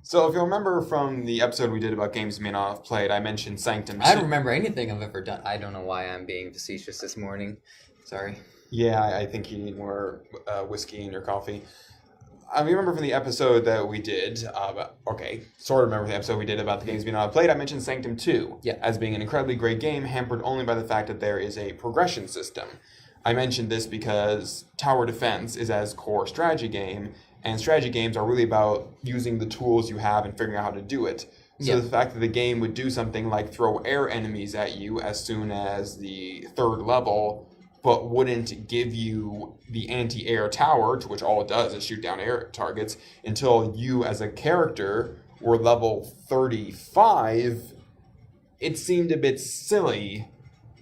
So if you remember from the episode we did about games you may not have played, I mentioned Sanctum 2. I don't remember anything I've ever done. I don't know why I'm being facetious this morning. Sorry. Yeah, I think you need more whiskey in your coffee. I remember from the episode that we did, sort of remember the episode we did about the games we not have played, I mentioned Sanctum 2 as being an incredibly great game, hampered only by the fact that there is a progression system. I mentioned this because tower defense is as core strategy game, and strategy games are really about using the tools you have and figuring out how to do it. So the fact that the game would do something like throw air enemies at you as soon as the third level, but wouldn't give you the anti-air tower, to which all it does is shoot down air targets, until you as a character were level 35, it seemed a bit silly.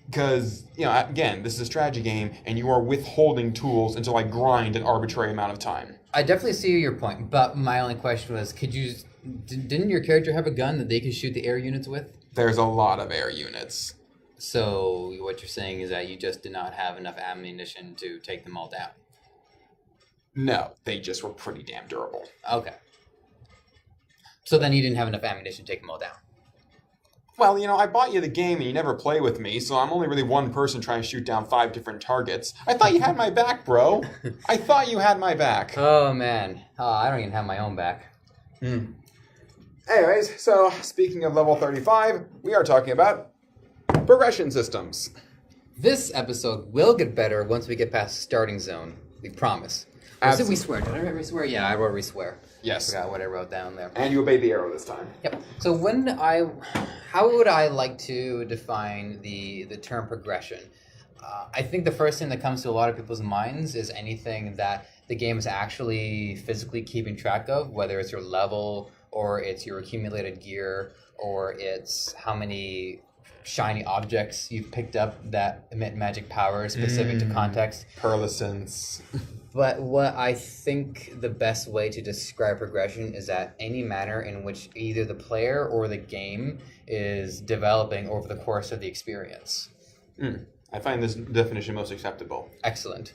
Because, again, this is a strategy game, and you are withholding tools until I grind an arbitrary amount of time. I definitely see your point, but my only question was, didn't your character have a gun that they could shoot the air units with? There's a lot of air units. So what you're saying is that you just did not have enough ammunition to take them all down? No, they just were pretty damn durable. Okay. So then you didn't have enough ammunition to take them all down? Well, I bought you the game and you never play with me, so I'm only really one person trying to shoot down 5 different targets. I thought you had my back, bro. I thought you had my back. Oh, man. I don't even have my own back. Anyways, so speaking of level 35, we are talking about progression systems. This episode will get better once we get past the starting zone. We promise. Did we swear? Did I already swear? Yeah, I already swear. Yes. I forgot what I wrote down there. And you obeyed the arrow this time. Yep. So how would I like to define the term progression? I think the first thing that comes to a lot of people's minds is anything that the game is actually physically keeping track of, whether it's your level or it's your accumulated gear or it's how many shiny objects you've picked up that emit magic powers specific to context. Pearlescence. But what I think the best way to describe progression is that any manner in which either the player or the game is developing over the course of the experience. I find this definition most acceptable. Excellent.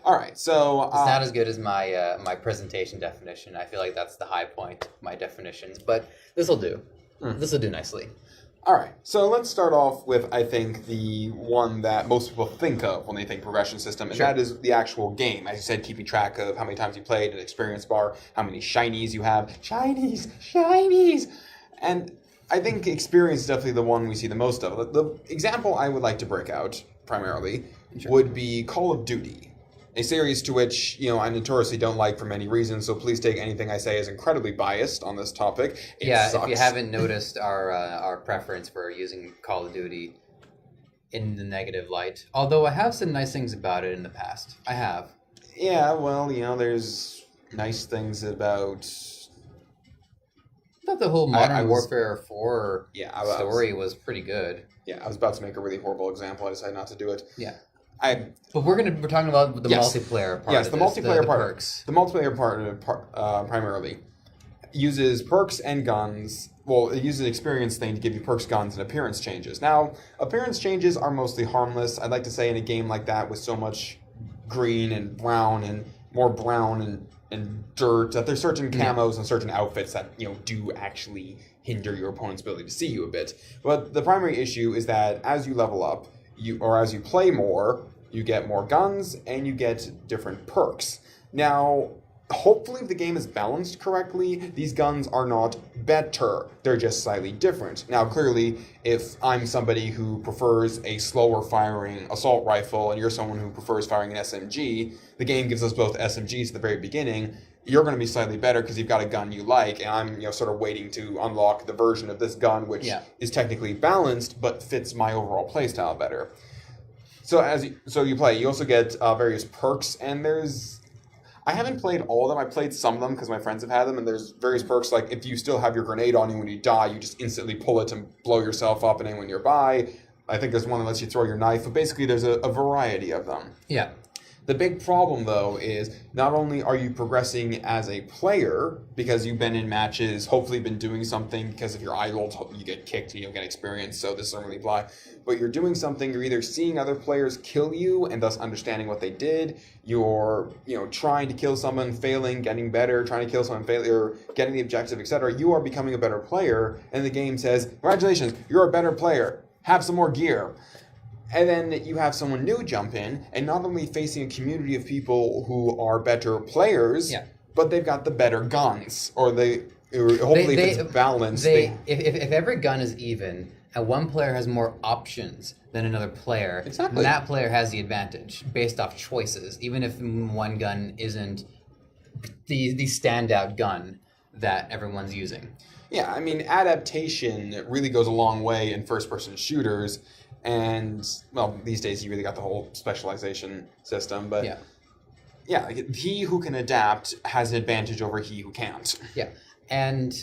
All right, so... It's not as good as my my presentation definition. I feel like that's the high point of my definitions, but this will do. This will do nicely. All right, so let's start off with, I think, the one that most people think of when they think progression system, and that is the actual game. As you said, keeping track of how many times you played, an experience bar, how many shinies you have. Shinies! And I think experience is definitely the one we see the most of. The example I would like to break out, primarily, would be Call of Duty. A series to which, I notoriously don't like for many reasons, so please take anything I say as incredibly biased on this topic. It sucks. If you haven't noticed our preference for using Call of Duty in the negative light, although I have said nice things about it in the past. I have. Yeah, well, there's nice things about... I thought the whole Modern Warfare 4 story was pretty good. Yeah, I was about to make a really horrible example. I decided not to do it. Yeah. But we're talking about the multiplayer part. Yes, the multiplayer part. Perks. The multiplayer part primarily uses perks and guns. Well, it uses an experience thing to give you perks, guns, and appearance changes. Now, appearance changes are mostly harmless. I'd like to say in a game like that with so much green and brown and more brown and dirt that there's certain camos and certain outfits that do actually hinder your opponent's ability to see you a bit. But the primary issue is that as you level up, as you play more, you get more guns and you get different perks. Now, hopefully if the game is balanced correctly, these guns are not better. They're just slightly different. Now, clearly, if I'm somebody who prefers a slower firing assault rifle and you're someone who prefers firing an SMG, the game gives us both SMGs at the very beginning. You're going to be slightly better because you've got a gun you like, and I'm sort of waiting to unlock the version of this gun which is technically balanced but fits my overall playstyle better. So you play. You also get various perks, and I haven't played all of them. I played some of them because my friends have had them, and there's various perks like if you still have your grenade on you when you die, you just instantly pull it and blow yourself up and anyone nearby. I think there's one that lets you throw your knife, but basically there's a variety of them. Yeah. The big problem, though, is not only are you progressing as a player, because you've been in matches, hopefully been doing something, because if you're idle, you get kicked, you don't get experience, so this doesn't really apply. But you're doing something, you're either seeing other players kill you, and thus understanding what they did, you're trying to kill someone, failing, getting better, trying to kill someone, failing, getting the objective, etc. You are becoming a better player, and the game says, congratulations, you're a better player, have some more gear. And then you have someone new jump in, and not only facing a community of people who are better players, but they've got the better guns, or hopefully if it's balanced. If every gun is even, and one player has more options than another player, exactly. That player has the advantage based off choices, even if one gun isn't the standout gun that everyone's using. Yeah, I mean, adaptation really goes a long way in first-person shooters. And, well, these days you really got the whole specialization system, but he who can adapt has an advantage over he who can't. Yeah, and...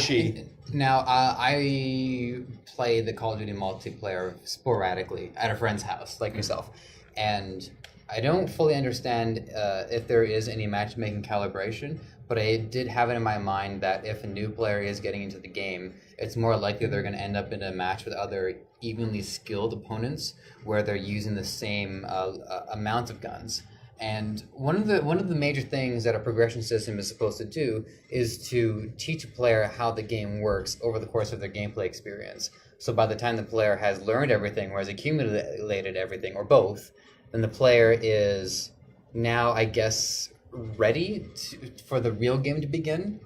she. Now, I play the Call of Duty multiplayer sporadically at a friend's house, like yourself, and I don't fully understand if there is any matchmaking calibration, but I did have it in my mind that if a new player is getting into the game, it's more likely they're going to end up in a match with other evenly skilled opponents where they're using the same amount of guns. And one of the major things that a progression system is supposed to do is to teach a player how the game works over the course of their gameplay experience. So by the time the player has learned everything or has accumulated everything, or both, then the player is now, I guess, ready for the real game to begin.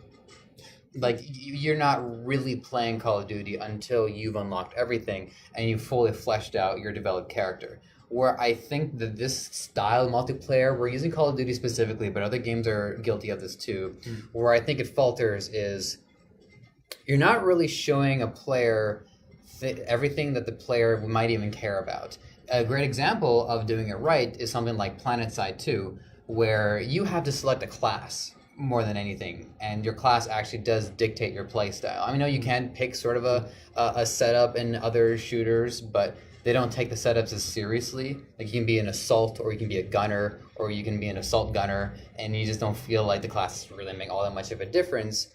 Like, you're not really playing Call of Duty until you've unlocked everything and you've fully fleshed out your developed character. Where I think that this style of multiplayer, we're using Call of Duty specifically, but other games are guilty of this too, where I think it falters is you're not really showing a player everything that the player might even care about. A great example of doing it right is something like PlanetSide 2, where you have to select a class more than anything, and your class actually does dictate your play style. I know you can pick sort of a setup in other shooters, but they don't take the setups as seriously. Like, you can be an assault, or you can be a gunner, or you can be an assault gunner, and you just don't feel like the classes really make all that much of a difference.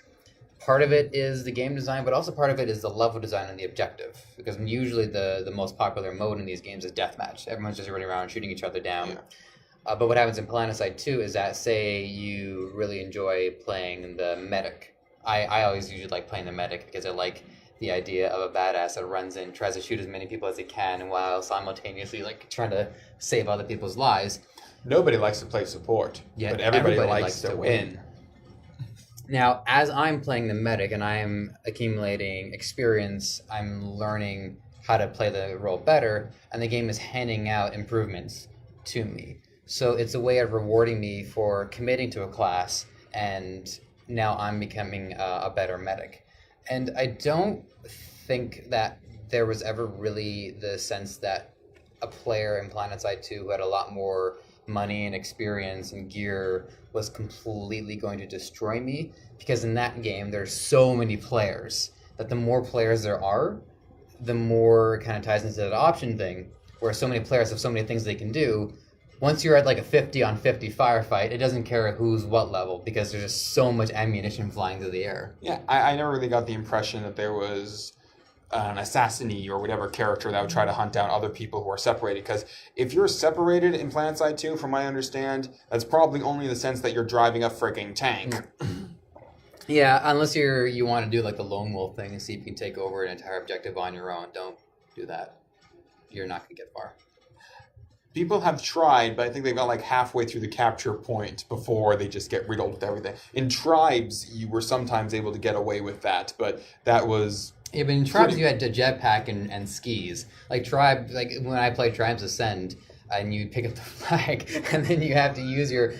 Part of it is the game design, but also part of it is the level design and the objective. Because usually the most popular mode in these games is deathmatch. Everyone's just running around shooting each other down. Yeah. But what happens in PlanetSide 2 is that, say you really enjoy playing the medic. I always usually like playing the medic because I like the idea of a badass that runs in, tries to shoot as many people as he can while simultaneously like trying to save other people's lives. Nobody likes to play support, but everybody likes to win. Now, as I'm playing the medic and I'm accumulating experience, I'm learning how to play the role better, and the game is handing out improvements to me. So it's a way of rewarding me for committing to a class, and now I'm becoming a better medic. And I don't think that there was ever really the sense that a player in PlanetSide 2 who had a lot more money and experience and gear was completely going to destroy me, because in that game there's so many players that the more players there are, the more it kind of ties into that option thing, where so many players have so many things they can do. Once you're at like a 50-on-50 firefight, it doesn't care who's what level, because there's just so much ammunition flying through the air. Yeah, I never really got the impression that there was an assassinee or whatever character that would try to hunt down other people who are separated. Because if you're separated in PlanetSide 2, from what I understand, that's probably only in the sense that you're driving a frigging tank. Yeah, unless you want to do like the lone wolf thing and see if you can take over an entire objective on your own. Don't do that. You're not going to get far. People have tried, but I think they got like halfway through the capture point before they just get riddled with everything. In Tribes, you were sometimes able to get away with that, but that was... Yeah, but in Tribes you had to jetpack and skis. Like when I played Tribes Ascend, and you pick up the flag, and then you have to use your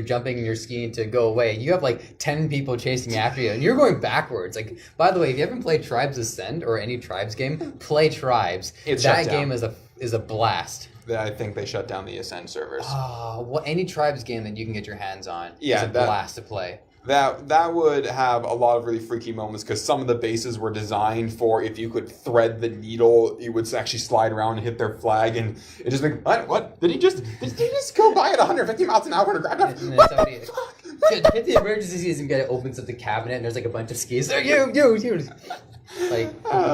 jumping and your skiing to go away. You have like 10 people chasing after you, and you're going backwards. Like, by the way, if you haven't played Tribes Ascend or any Tribes game, play Tribes. That game is a blast. I think they shut down the Ascend servers. Oh, well, any Tribes game that you can get your hands on is a blast to play. That would have a lot of really freaky moments because some of the bases were designed for if you could thread the needle, it would actually slide around and hit their flag, and it just like, what? Did he just go by at 150 miles an hour to grab that? What the fuck? Hit the emergency season, get it opens up the cabinet, and there's like a bunch of skis there. You. Like,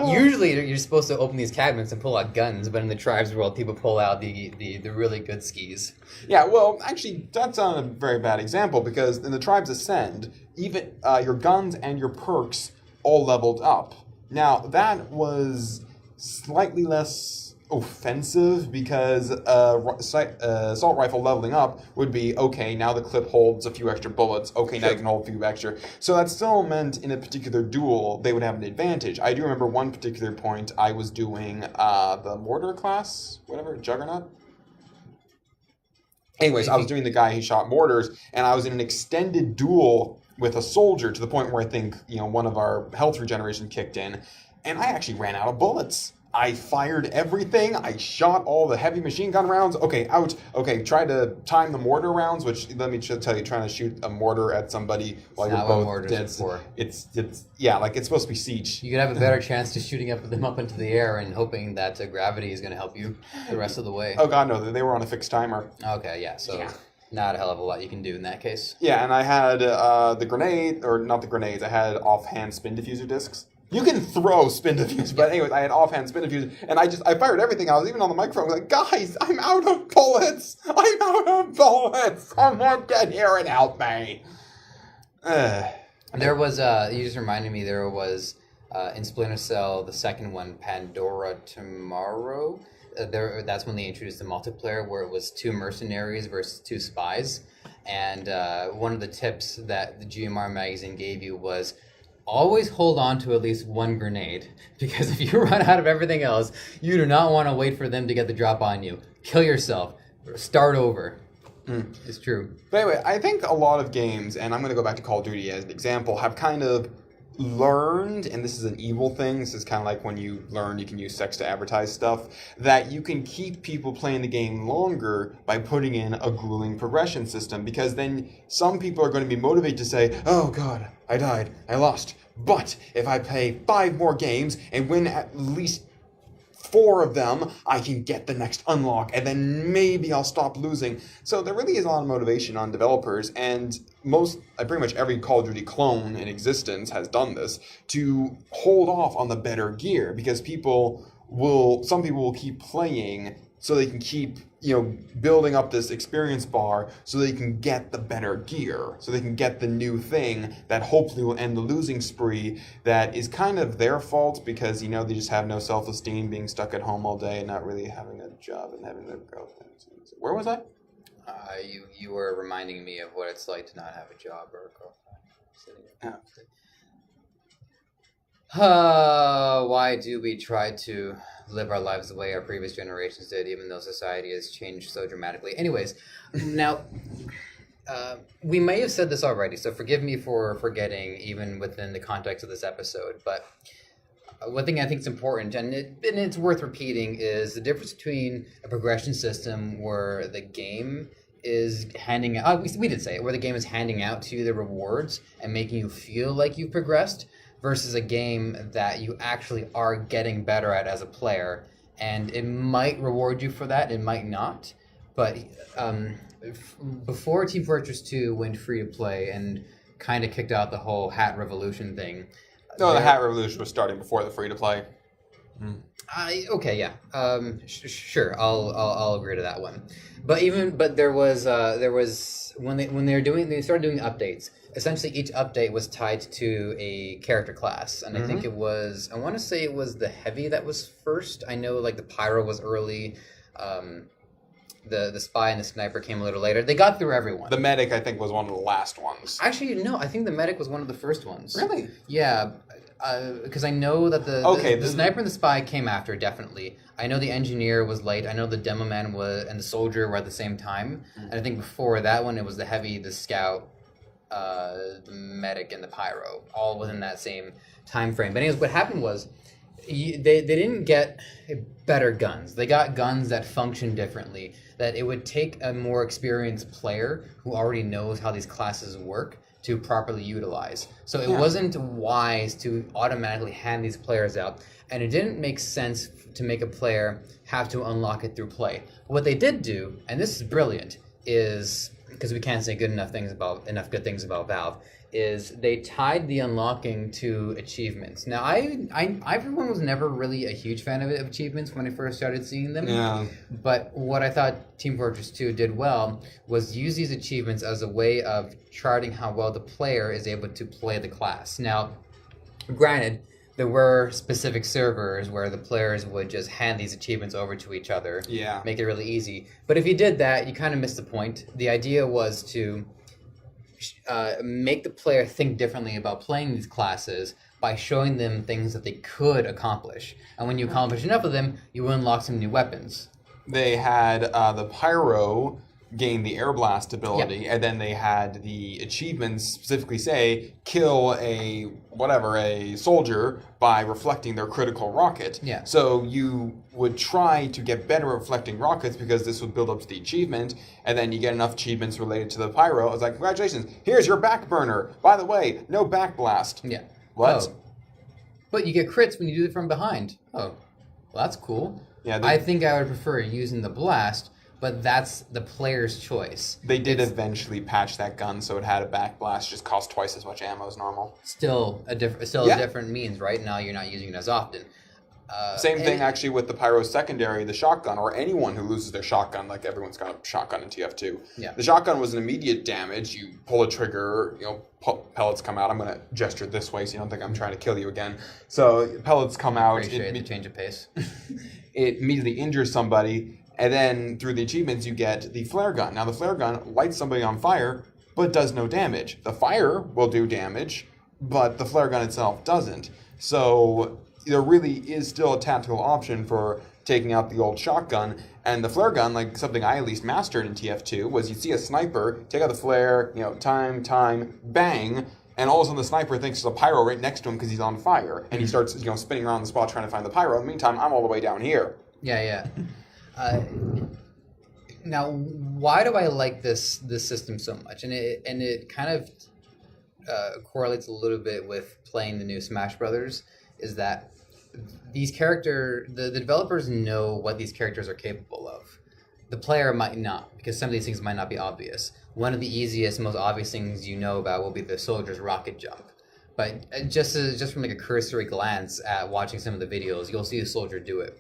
usually you're supposed to open these cabinets and pull out guns, but in the Tribes world, people pull out the really good skis. Yeah, well, actually, that's not a very bad example, because in the Tribes Ascend, even your guns and your perks all leveled up. Now, that was slightly less offensive, because assault rifle leveling up would be, okay, now the clip holds a few extra bullets, okay, now you can hold a few extra. So that still meant in a particular duel, they would have an advantage. I do remember one particular point, I was doing the mortar class, whatever, Juggernaut? Anyways, I was doing the guy who shot mortars, and I was in an extended duel with a soldier to the point where I think, one of our health regeneration kicked in, and I actually ran out of bullets. I fired everything. I shot all the heavy machine gun rounds. Okay, out. Okay, try to time the mortar rounds, which, let me tell you, trying to shoot a mortar at somebody while you're both dead. It's like it's supposed to be siege. You could have a better chance to shooting them up into the air and hoping that gravity is going to help you the rest of the way. Oh god, no, they were on a fixed timer. Okay, yeah, so not a hell of a lot you can do in that case. Yeah, and I had the grenade, or not the grenades, I had offhand spin diffuser discs. You can throw spin diffuser, but anyways, I had offhand spin diffuser, and I fired everything. I was even on the microphone, like, guys, I'm out of bullets! I'm out of bullets! Someone get here and help me! There was, you just reminded me, there was, in Splinter Cell, the second one, Pandora Tomorrow, that's when they introduced the multiplayer, where it was 2 mercenaries versus 2 spies, and one of the tips that the GMR magazine gave you was, always hold on to at least 1 grenade, because if you run out of everything else, you do not want to wait for them to get the drop on you. Kill yourself. Start over. It's true. But anyway, I think a lot of games, and I'm going to go back to Call of Duty as an example, have kind of learned, and this is an evil thing, this is kind of like when you learn you can use sex to advertise stuff, that you can keep people playing the game longer by putting in a grueling progression system, because then some people are going to be motivated to say, oh god, I died, I lost, but if I play 5 more games and win at least 4 of them, I can get the next unlock, and then maybe I'll stop losing. So there really is a lot of motivation on developers, and pretty much every Call of Duty clone in existence has done this, to hold off on the better gear, because some people will keep playing so they can keep, building up this experience bar so they can get the better gear, so they can get the new thing that hopefully will end the losing spree that is kind of their fault because, they just have no self-esteem, being stuck at home all day and not really having a job and having their girlfriend. Where was I? You were reminding me of what it's like to not have a job or a girlfriend. Why do we try to live our lives the way our previous generations did, even though society has changed so dramatically? Anyways, now, we may have said this already, so forgive me for forgetting, even within the context of this episode, but one thing I think is important, and it's worth repeating, is the difference between a progression system where the game is handing out, we did say it, where the game is handing out to you the rewards and making you feel like you've progressed, versus a game that you actually are getting better at as a player. And it might reward you for that, it might not. But before Team Fortress 2 went free to play and kind of kicked out the whole hat revolution thing. No, the hat revolution was starting before the free to play. Okay, yeah. Sure, I'll agree to that one. But there was when they started doing updates. Essentially, each update was tied to a character class, and I think I want to say it was the heavy that was first. I know like the pyro was early. The spy and the sniper came a little later. They got through everyone. The medic, I think, was one of the last ones. Actually, no, I think the medic was one of the first ones. Really? Yeah. Because I know that the sniper and the spy came after, definitely. I know the engineer was late. I know the demo man and the soldier were at the same time. And I think before that one, it was the heavy, the scout, the medic, and the pyro, all within that same time frame. But anyways, what happened was they didn't get better guns. They got guns that function differently. that it would take a more experienced player who already knows how these classes work to properly utilize. So it wasn't wise to automatically hand these players out, and it didn't make sense to make a player have to unlock it through play. What they did do, and this is brilliant, is because we can't say enough good things about Valve, is they tied the unlocking to achievements. Now, I for one was never really a huge fan of achievements when I first started seeing them. Yeah. But what I thought Team Fortress 2 did well was use these achievements as a way of charting how well the player is able to play the class. Now, granted, there were specific servers where the players would just hand these achievements over to each other, make it really easy. But if you did that, you kind of missed the point. The idea was to make the player think differently about playing these classes by showing them things that they could accomplish. And when you accomplish enough of them, you unlock some new weapons. They had the Pyro gain the air blast ability, and then they had the achievements specifically say kill a soldier by reflecting their critical rocket. So you would try to get better at reflecting rockets because this would build up to the achievement, and then you get enough achievements related to the Pyro. It's like, congratulations, here's your back burner. By the way, no back blast. What? Oh. But you get crits when you do it from behind. Oh, well, that's cool. I think I would prefer using the blast, but that's the player's choice. They did eventually patch that gun so it had a back blast, just cost twice as much ammo as normal. Still a different means. Right now, you're not using it as often. Same thing actually with the Pyro secondary, the shotgun, or anyone who loses their shotgun, like everyone's got a shotgun in TF2. The shotgun was an immediate damage. You pull a trigger, pellets come out. I'm going to gesture this way so you don't think I'm trying to kill you again. So pellets come out. Appreciate the change of pace. It immediately injures somebody. And then through the achievements, you get the flare gun. Now, the flare gun lights somebody on fire, but does no damage. The fire will do damage, but the flare gun itself doesn't. So there really is still a tactical option for taking out the old shotgun. And the flare gun, like something I at least mastered in TF2, was you see a sniper, take out the flare, time, bang, and all of a sudden the sniper thinks there's a pyro right next to him because he's on fire. And he starts, spinning around the spot trying to find the pyro. In the meantime, I'm all the way down here. Now, why do I like this system so much? And it kind of correlates a little bit with playing the new Smash Brothers. Is that the developers know what these characters are capable of. The player might not, because some of these things might not be obvious. One of the easiest, most obvious things you know about will be the soldier's rocket jump. But just from like a cursory glance at watching some of the videos, you'll see a soldier do it.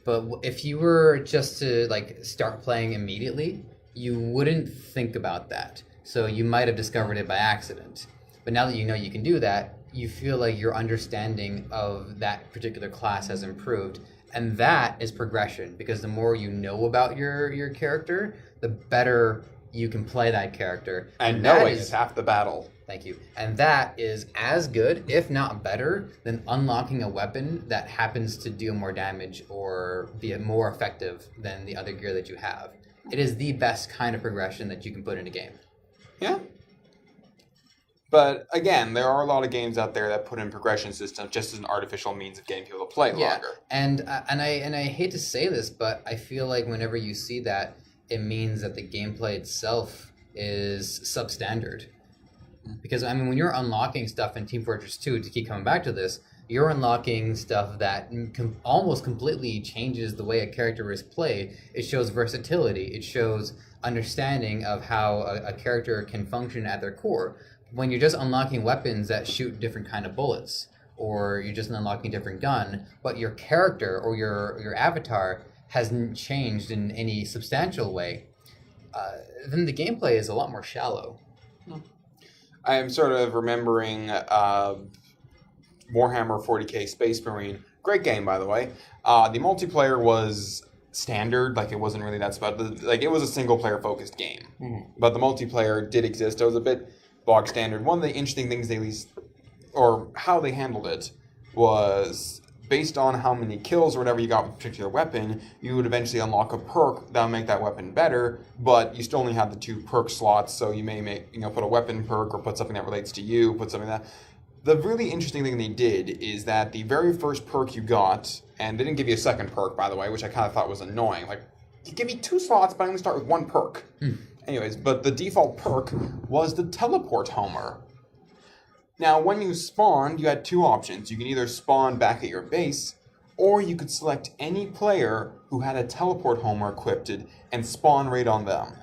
But if you were just to start playing immediately, you wouldn't think about that. So you might have discovered it by accident. But now that you know you can do that, you feel like your understanding of that particular class has improved. And that is progression, because the more you know about your character, the better you can play that character. And knowing is half the battle. Thank you. And that is as good, if not better, than unlocking a weapon that happens to deal more damage or be more effective than the other gear that you have. It is the best kind of progression that you can put in a game. Yeah. But again, there are a lot of games out there that put in progression systems just as an artificial means of getting people to play longer. And I hate to say this, but I feel like whenever you see that, it means that the gameplay itself is substandard. Because, when you're unlocking stuff in Team Fortress 2, to keep coming back to this, you're unlocking stuff that almost completely changes the way a character is played. It shows versatility. It shows understanding of how a character can function at their core. When you're just unlocking weapons that shoot different kind of bullets, or you're just unlocking a different gun, but your character or your avatar hasn't changed in any substantial way, then the gameplay is a lot more shallow. I am sort of remembering Warhammer 40k Space Marine. Great game, by the way. The multiplayer was standard, it wasn't really that special. It was a single-player focused game. But the multiplayer did exist. It was a bit bog standard. One of the interesting things how they handled it was based on how many kills or whatever you got with a particular weapon, you would eventually unlock a perk that would make that weapon better, but you still only have the 2 perk slots, so you may put a weapon perk or put something that relates to you, put something that... The really interesting thing they did is that the very first perk you got, and they didn't give you a second perk, by the way, which I kind of thought was annoying. you give me 2 slots, but I only start with 1 perk. Anyways, but the default perk was the teleport homer. Now, when you spawned, you had 2 options. You can either spawn back at your base, or you could select any player who had a teleport homer equipped and spawn right on them.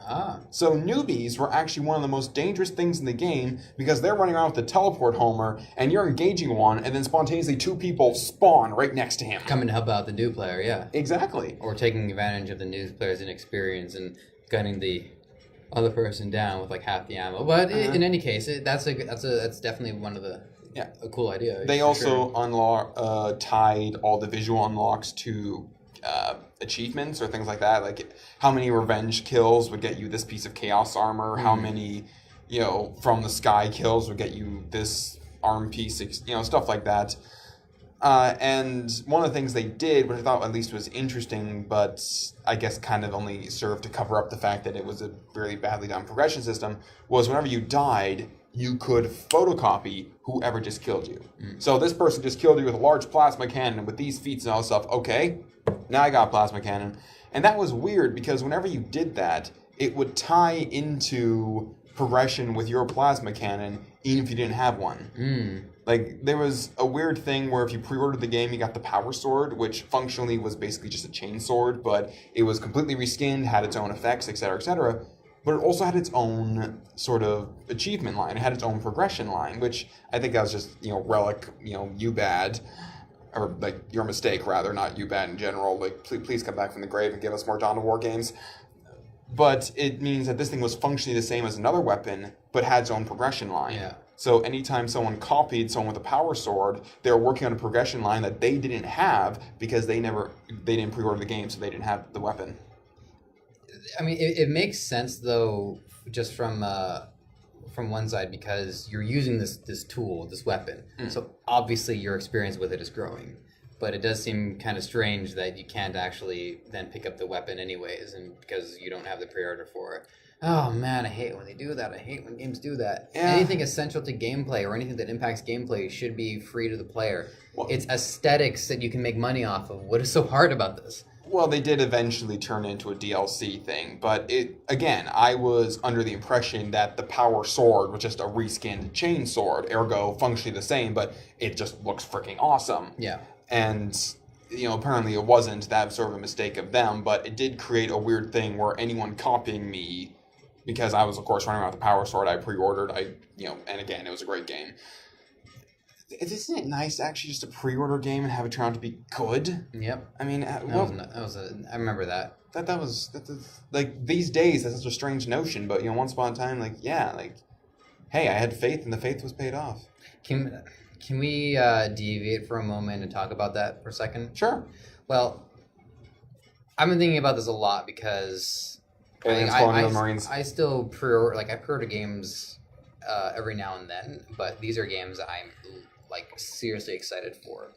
So newbies were actually one of the most dangerous things in the game because they're running around with the teleport homer, and you're engaging one, and then spontaneously 2 people spawn right next to him. Coming to help out the new player, yeah. Exactly. Or taking advantage of the new player's inexperience and gunning the other person down with like half the ammo. But in any case, that's definitely one of the a cool idea. They also tied all the visual unlocks to achievements or things like that. Like how many revenge kills would get you this piece of chaos armor, how many, from the sky kills would get you this arm piece, stuff like that. And one of the things they did, which I thought at least was interesting, but I guess kind of only served to cover up the fact that it was a really badly done progression system, was whenever you died, you could photocopy whoever just killed you. So this person just killed you with a large plasma cannon with these feats and all this stuff. Okay, now I got a plasma cannon. And that was weird because whenever you did that, it would tie into progression with your plasma cannon, even if you didn't have one. Like, there was a weird thing where if you pre-ordered the game, you got the power sword, which functionally was basically just a chain sword, but it was completely reskinned, had its own effects, etc., but it also had its own sort of achievement line. It had its own progression line, which I think that was just, relic, you bad, or, like, your mistake, rather, not you bad in general. Like, please come back from the grave and give us more Dawn of War games. But it means that this thing was functionally the same as another weapon, but had its own progression line. Yeah. So anytime someone copied someone with a power sword, they were working on a progression line that they didn't have because they didn't pre-order the game, so they didn't have the weapon. I mean, it makes sense though, just from one side, because you're using this tool, this weapon. So obviously your experience with it is growing. But it does seem kind of strange that you can't actually then pick up the weapon anyways, and because you don't have the pre-order for it. Oh man, I hate when they do that. I hate when games do that. Yeah. Anything essential to gameplay or anything that impacts gameplay should be free to the player. Well, it's aesthetics that you can make money off of. What is so hard about this? Well, they did eventually turn it into a DLC thing, but I was under the impression that the power sword was just a reskinned chain sword, ergo functionally the same, but it just looks freaking awesome. Yeah. And, apparently it wasn't. That was sort of a mistake of them, but it did create a weird thing where anyone copying me, because I was, of course, running around with the power sword, I pre-ordered, and again, it was a great game. Isn't it nice, actually, just to pre-order a game and have it turn out to be good? Yep. I mean, I remember that. That was like, these days, that's such a strange notion, but, once upon a time, hey, I had faith, and the faith was paid off. Can we deviate for a moment and talk about that for a second? Sure. Well, I've been thinking about this a lot because I still pre-order games every now and then, but these are games that I'm seriously excited for.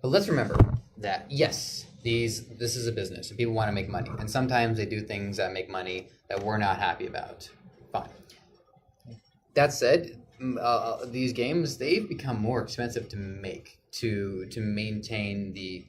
But let's remember that yes, this is a business and people want to make money, and sometimes they do things that make money that we're not happy about. Fine. That said, these games, they've become more expensive to make to maintain the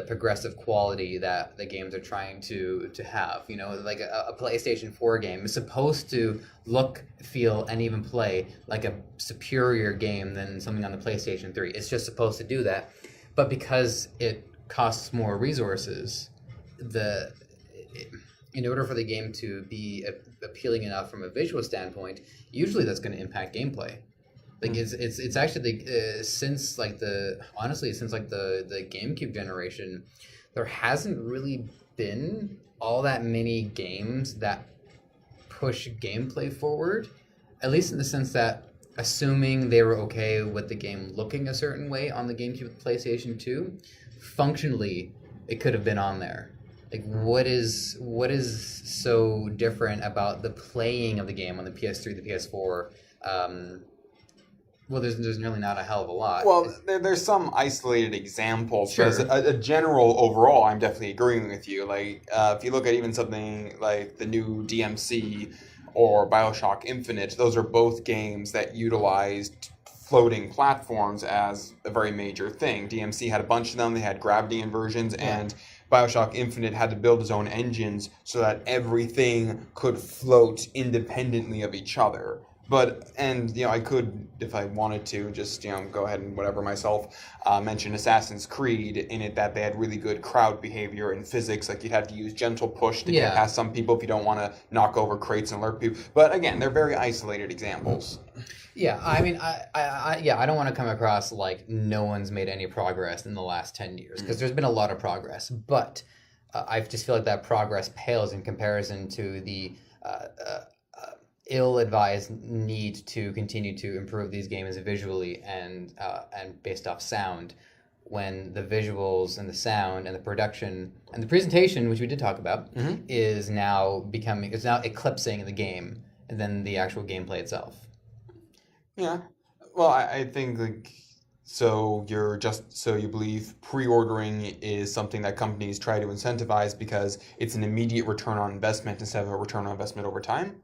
progressive quality that the games are trying to have. Like a PlayStation 4 game is supposed to look, feel, and even play like a superior game than something on the PlayStation 3. It's just supposed to do that. But because it costs more resources, in order for the game to be appealing enough from a visual standpoint, usually that's going to impact gameplay. It's actually since the GameCube generation, there hasn't really been all that many games that push gameplay forward, at least in the sense that, assuming they were okay with the game looking a certain way on the GameCube and PlayStation 2, functionally it could have been on there. What is so different about the playing of the game on the PS3, the PS4? Well, there's really not a hell of a lot. Well, there's some isolated examples. Sure. But as a general overall, I'm definitely agreeing with you. If you look at even something like the new DMC or BioShock Infinite, those are both games that utilized floating platforms as a very major thing. DMC had a bunch of them. They had gravity inversions, and BioShock Infinite had to build its own engines so that everything could float independently of each other. And I could, if I wanted to, just go ahead and whatever myself, mention Assassin's Creed in it, that they had really good crowd behavior and physics. Like, you'd have to use gentle push to get past some people if you don't want to knock over crates and alert people. But again, they're very isolated examples. Yeah, I mean, I don't want to come across like no one's made any progress in the last 10 years, because there's been a lot of progress, but I just feel like that progress pales in comparison to the ill-advised need to continue to improve these games visually and based off sound, when the visuals and the sound and the production and the presentation, which we did talk about, is now eclipsing the game and then the actual gameplay itself. Yeah. Well, I think, so you believe pre-ordering is something that companies try to incentivize because it's an immediate return on investment instead of a return on investment over time?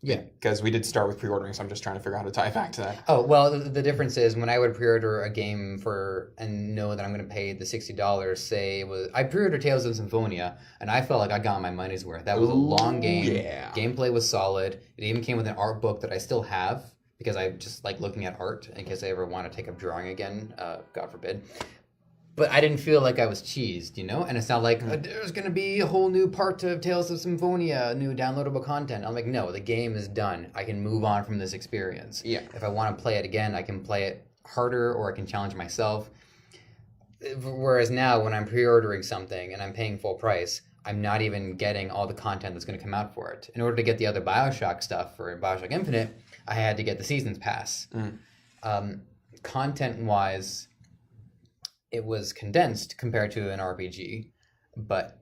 Yeah. Because we did start with pre-ordering, so I'm just trying to figure out how to tie it back to that. Oh, well, the difference is when I would pre-order a game and know that I'm going to pay the $60, I pre-ordered Tales of Symphonia, and I felt like I got my money's worth. That was a long game. Yeah. Gameplay was solid. It even came with an art book that I still have, because I just like looking at art in case I ever want to take up drawing again, God forbid. But I didn't feel like I was cheesed, And it's not like, there's going to be a whole new part of Tales of Symphonia, new downloadable content. I'm like, no, the game is done. I can move on from this experience. Yeah. If I want to play it again, I can play it harder, or I can challenge myself. Whereas now, when I'm pre-ordering something and I'm paying full price, I'm not even getting all the content that's going to come out for it. In order to get the other BioShock stuff for BioShock Infinite, I had to get the Seasons Pass. Content-wise, it was condensed compared to an RPG, but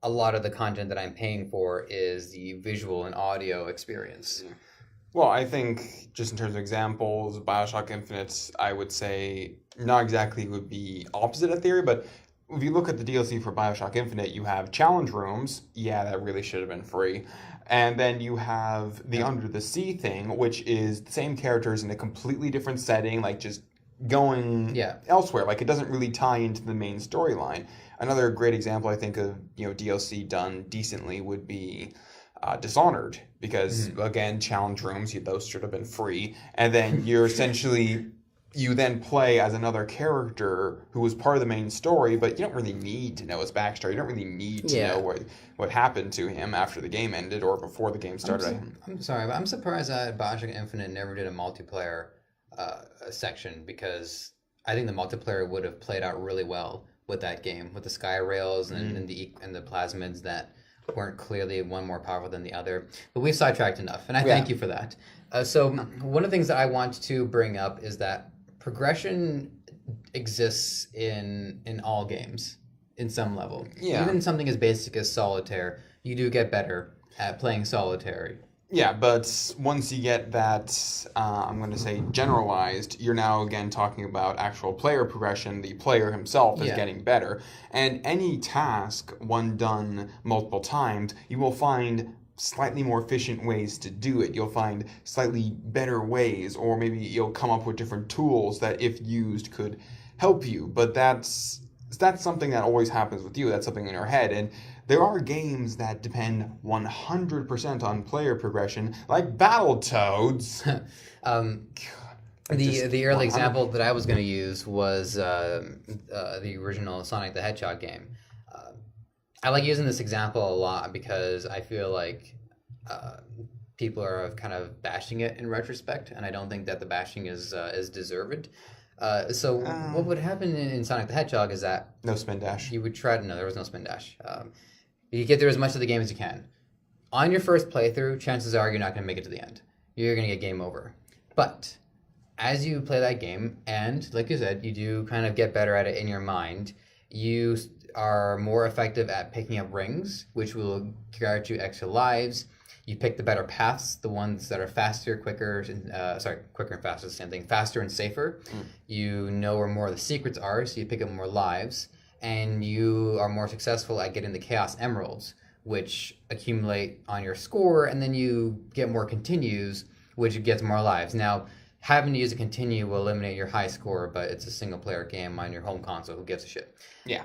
a lot of the content that I'm paying for is the visual and audio experience. Yeah. Well, I think just in terms of examples, BioShock Infinite, I would say not exactly would be opposite of theory, but if you look at the DLC for BioShock Infinite, you have challenge rooms. Yeah, that really should have been free. And then you have the Under the Sea thing, which is the same characters in a completely different setting, like just going elsewhere. Like, it doesn't really tie into the main storyline. Another great example, I think, of DLC done decently would be Dishonored, because again, challenge rooms, those should have been free. And then you then play as another character who was part of the main story, but you don't really need to know his backstory. You don't really need to know what happened to him after the game ended or before the game started. I'm sorry, but I'm surprised that BioShock Infinite never did a multiplayer section, because I think the multiplayer would have played out really well with that game, with the sky rails and the plasmids that weren't clearly one more powerful than the other. But we've sidetracked enough, and I thank you for that. So one of the things that I want to bring up is that progression exists in all games in some level. Yeah. Even something as basic as solitaire, you do get better at playing solitary. Yeah, but once you get that, I'm going to say generalized, you're now again talking about actual player progression. The player himself is getting better. And any task, one done multiple times, you will find slightly more efficient ways to do it. You'll find slightly better ways, or maybe you'll come up with different tools that, if used, could help you. But that's something that always happens with you. That's something in your head. And there are games that depend 100% on player progression, like Battletoads. The early example that I was going to use was the original Sonic the Hedgehog game. I like using this example a lot because I feel like people are kind of bashing it in retrospect, and I don't think that the bashing is deserved. So what would happen in Sonic the Hedgehog is that no spin dash. You would try to there was no spin dash. You get through as much of the game as you can. On your first playthrough, chances are you're not going to make it to the end. You're going to get game over. But as you play that game, and like you said, you do kind of get better at it in your mind, you are more effective at picking up rings, which will grant you extra lives. You pick the better paths, the ones that are faster, quicker, quicker and faster is the same thing, faster and safer. You know where more of the secrets are, so you pick up more lives. And you are more successful at getting the Chaos Emeralds, which accumulate on your score, and then you get more continues, which gets more lives. Now, having to use a continue will eliminate your high score, but it's a single player game on your home console. Who gives a shit? Yeah.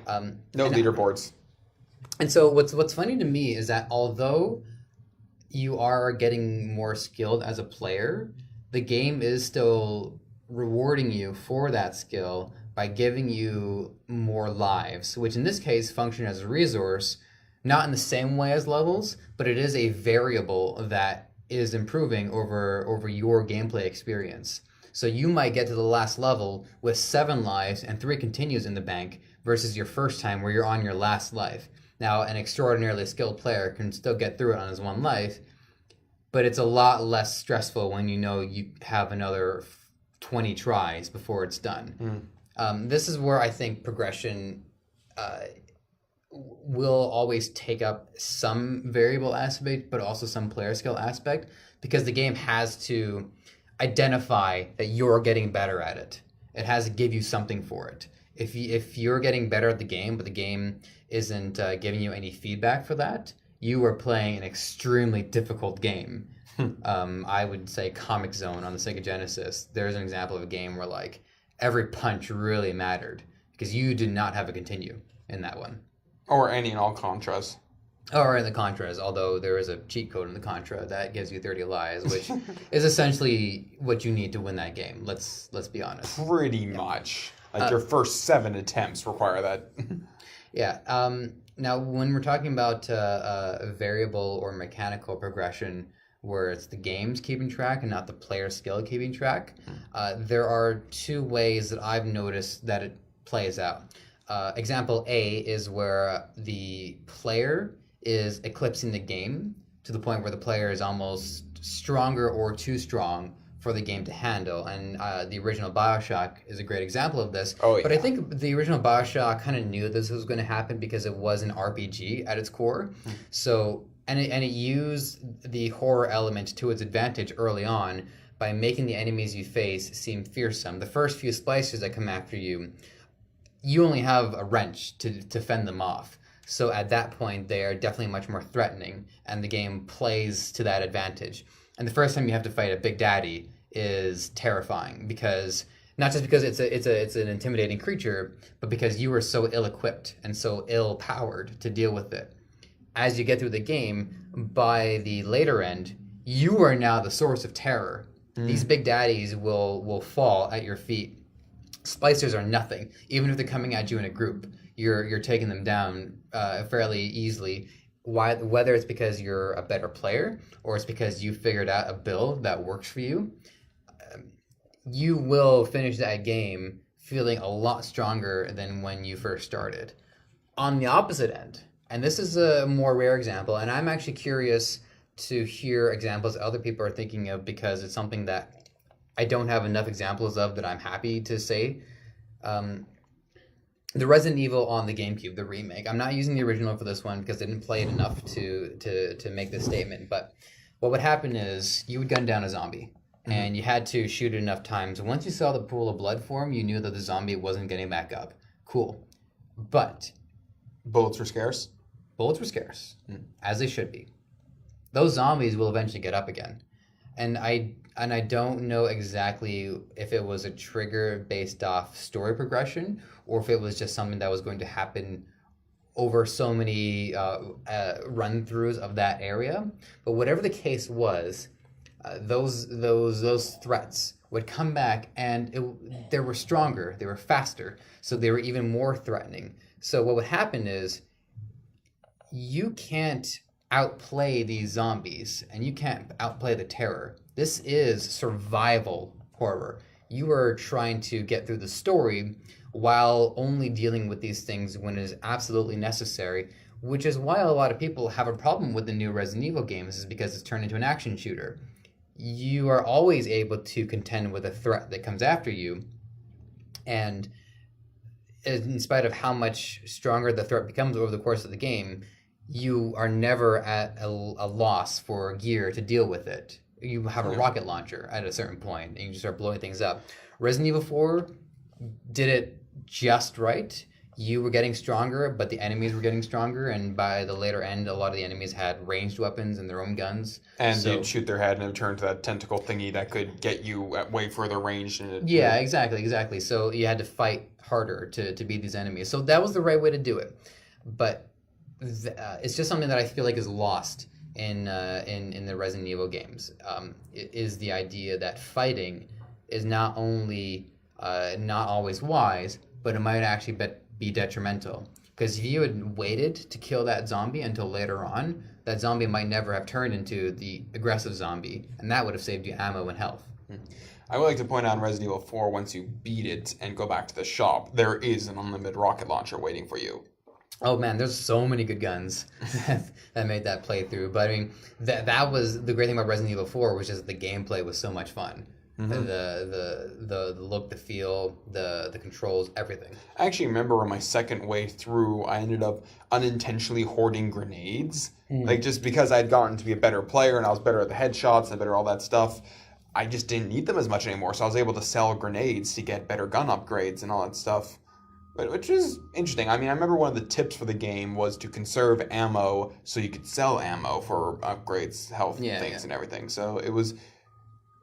No leaderboards. And so what's funny to me is that although you are getting more skilled as a player, the game is still rewarding you for that skill by giving you more lives, which in this case function as a resource, not in the same way as levels, but it is a variable that is improving over your gameplay experience. So you might get to the last level with 7 lives and 3 continues in the bank versus your first time where you're on your last life. Now, an extraordinarily skilled player can still get through it on his 1 life, but it's a lot less stressful when you know you have another 20 tries before it's done. This is where I think progression will always take up some variable aspect, but also some player skill aspect, because the game has to identify that you're getting better at it. It has to give you something for it. If you're getting better at the game, but the game isn't giving you any feedback for that, you are playing an extremely difficult game. I would say Comic Zone on the Sega Genesis. There's an example of a game where like every punch really mattered because you did not have a continue in that one. Or any and all Contras. Or in the Contras, although there is a cheat code in the Contra that gives you 30 lives, which is essentially what you need to win that game. Let's be honest. Pretty much. Like your first 7 attempts require that. Yeah. Now, when we're talking about a variable or mechanical progression where it's the game's keeping track and not the player skill keeping track, there are 2 ways that I've noticed that it plays out. Example A is where the player is eclipsing the game to the point where the player is almost stronger or too strong for the game to handle. And the original BioShock is a great example of this. Oh, yeah. But I think the original BioShock kind of knew this was going to happen because it was an RPG at its core. So, and it used the horror element to its advantage early on by making the enemies you face seem fearsome. The first few splicers that come after you, you only have a wrench to fend them off. So at that point, they are definitely much more threatening, and the game plays to that advantage. And the first time you have to fight a Big Daddy is terrifying, because not just because it's an intimidating creature, but because you are so ill-equipped and so ill-powered to deal with it. As you get through the game, by the later end, you are now the source of terror. These Big Daddies will fall at your feet. Splicers are nothing. Even if they're coming at you in a group, you're taking them down fairly easily. Whether it's because you're a better player or it's because you figured out a build that works for you, you will finish that game feeling a lot stronger than when you first started. On the opposite end, and this is a more rare example, and I'm actually curious to hear examples other people are thinking of, because it's something that I don't have enough examples of that I'm happy to say. The Resident Evil on the GameCube, the remake. I'm not using the original for this one because I didn't play it enough to make this statement. But what would happen is you would gun down a zombie, and you had to shoot it enough times. Once you saw the pool of blood form, you knew that the zombie wasn't getting back up. Cool. But bullets were scarce? Bullets were scarce, as they should be. Those zombies will eventually get up again. And I don't know exactly if it was a trigger based off story progression or if it was just something that was going to happen over so many run-throughs of that area. But whatever the case was, those threats would come back, and they were stronger, they were faster, so they were even more threatening. So what would happen is you can't outplay these zombies, and you can't outplay the terror. This is survival horror. You are trying to get through the story while only dealing with these things when it is absolutely necessary, which is why a lot of people have a problem with the new Resident Evil games, is because it's turned into an action shooter. You are always able to contend with a threat that comes after you, and in spite of how much stronger the threat becomes over the course of the game, you are never at a loss for gear to deal with it. You have a rocket launcher at a certain point, and you just start blowing things up. Resident Evil 4 did it just right. you were getting stronger, but the enemies were getting stronger, and by the later end, a lot of the enemies had ranged weapons and their own guns. And you'd shoot their head and it would turn to that tentacle thingy that could get you at way further range. Yeah, exactly. So you had to fight harder to beat these enemies. So that was the right way to do it. But it's just something that I feel like is lost in the Resident Evil games. Is the idea that fighting is not only not always wise, but it might actually be detrimental. Because if you had waited to kill that zombie until later on, that zombie might never have turned into the aggressive zombie, and that would have saved you ammo and health. I would like to point out in Resident Evil 4, once you beat it and go back to the shop, there is an unlimited rocket launcher waiting for you. Oh man, there's so many good guns that made that playthrough. But I mean, that was the great thing about Resident Evil 4, was just the gameplay was so much fun. Mm-hmm. The look, the feel, the controls, everything. I actually remember on my second way through, I ended up unintentionally hoarding grenades. Like, just because I'd gotten to be a better player and I was better at the headshots and better at all that stuff, I just didn't need them as much anymore. So I was able to sell grenades to get better gun upgrades and all that stuff. Which is interesting. I mean, I remember one of the tips for the game was to conserve ammo so you could sell ammo for upgrades, health things, and everything. So it was